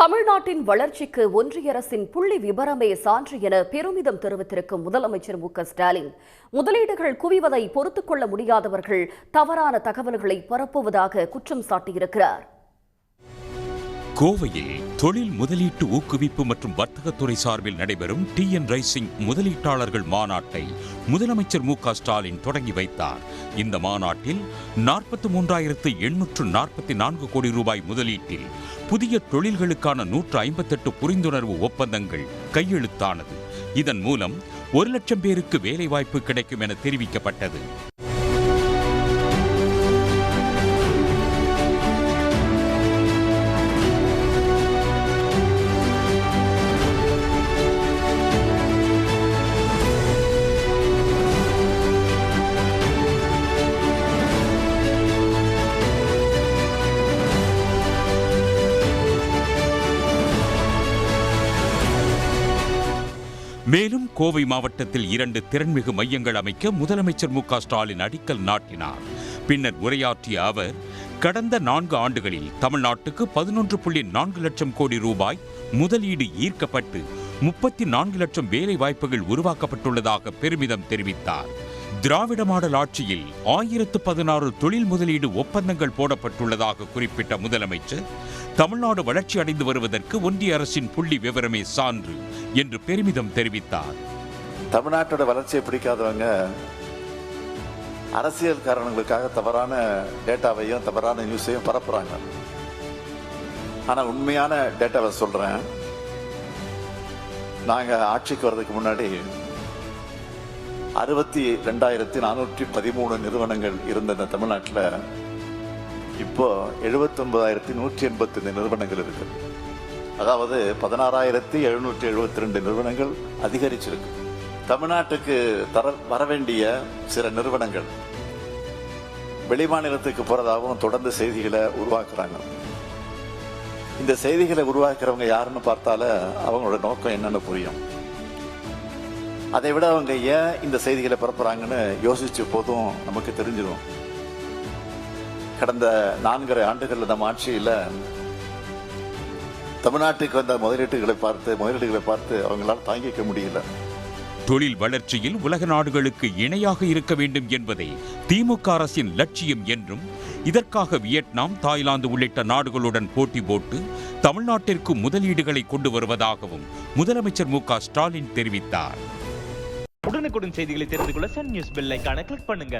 தமிழ்நாட்டின் வளர்ச்சிக்கு ஒன்றிய அரசின் புள்ளி விபரமே சான்று என பெருமிதம் தெரிவித்திருக்கும் முதலமைச்சர் மு.க.ஸ்டாலின், முதலீடுகள் குவிவதை பொறுத்துக் கொள்ள முடியாதவர்கள் தவறான தகவல்களை பரப்புவதாக குற்றம் சாட்டியிருக்கிறார். கோவையில் தொழில் முதலீட்டு ஊக்குவிப்பு மற்றும் வர்த்தகத்துறை சார்பில் நடைபெறும் TN ரைசிங் முதலீட்டாளர்கள் மாநாட்டை முதலமைச்சர் மு.க.ஸ்டாலின் தொடங்கி வைத்தார். இந்த மாநாட்டில் 43,844 கோடி ரூபாய் முதலீட்டில் புதிய தொழில்களுக்கான 158 புரிந்துணர்வு ஒப்பந்தங்கள் கையெழுத்தானது. இதன் மூலம் 1 லட்சம் பேருக்கு வேலைவாய்ப்பு கிடைக்கும் என தெரிவிக்கப்பட்டது. மேலும் கோவை மாவட்டத்தில் 2 திறன்மிகு மையங்கள் அமைக்க முதலமைச்சர் மு.க.ஸ்டாலின் அடிக்கல் நாட்டினார். பின்னர் உரையாற்றிய அவர், கடந்த 4 ஆண்டுகளில் தமிழ்நாட்டுக்கு 11.4 லட்சம் கோடி ரூபாய் முதலீடு ஈர்க்கப்பட்டு 34 லட்சம் வேலை வாய்ப்புகள் உருவாக்கப்பட்டுள்ளதாக பெருமிதம் தெரிவித்தார். திராவிட மாடல் ஆட்சியில் 1016 தொழில் முதலீடு ஒப்பந்தங்கள் போடப்பட்டுள்ளதாக குறிப்பிட்ட முதலமைச்சர், தமிழ்நாடு வளர்ச்சி அடைந்து வருவதற்கு ஒன்றிய அரசின் புள்ளி விவரமே சான்று என்று பெருமிதம் தெரிவித்தார். தமிழ்நாட்டோட வளர்ச்சியை பிடிக்காதவங்க அரசியல் காரணங்களுக்காக தவறான டேட்டாவையும் தவறான நியூஸையும் பரப்புறாங்க. ஆனா உண்மையான டேட்டாவை சொல்றேன். நாங்க ஆட்சிக்கு வர்றதுக்கு முன்னாடி 62,413 நிறுவனங்கள் இருந்த இந்த தமிழ்நாட்டில் இப்போ 79,185 நிறுவனங்கள் இருக்கு. அதாவது 16,772 நிறுவனங்கள் அதிகரிச்சிருக்கு. தமிழ்நாட்டுக்கு வர வேண்டிய சில நிறுவனங்கள் வெளிமாநிலத்துக்கு போறதாகவும் தொடர்ந்து செய்திகளை உருவாக்குறாங்க. இந்த செய்திகளை உருவாக்குறவங்க யாருன்னு பார்த்தால அவங்களோட நோக்கம் என்னன்னு புரியும். அதை விட அவங்க ஏன் இந்த செய்திகளை பரப்புறாங்கன்னு யோசிச்ச போதும் நமக்கு தெரிஞ்சிடும். கடந்த 4.5 ஆண்டுகள்ல நம்ம ஆட்சியில தமிழ்நாட்டுக்கு வந்த முதலீடுகளை பார்த்து அவங்களால தாங்கிக்க முடியல. தொழில் வளர்ச்சியில் உலக நாடுகளுக்கு இணையாக இருக்க வேண்டும் என்பதே திமுக அரசின் லட்சியம் என்றும், இதற்காக வியட்நாம், தாய்லாந்து உள்ளிட்ட நாடுகளுடன் போட்டி போட்டு தமிழ்நாட்டிற்கு முதலீடுகளை கொண்டு வருவதாகவும் முதலமைச்சர் மு.க.ஸ்டாலின் தெரிவித்தார். உடனுக்குடன் செய்திகளை தெரிந்து கொள்ள சன் நியூஸ் பெல் ஐகானை கிளிக் பண்ணுங்க.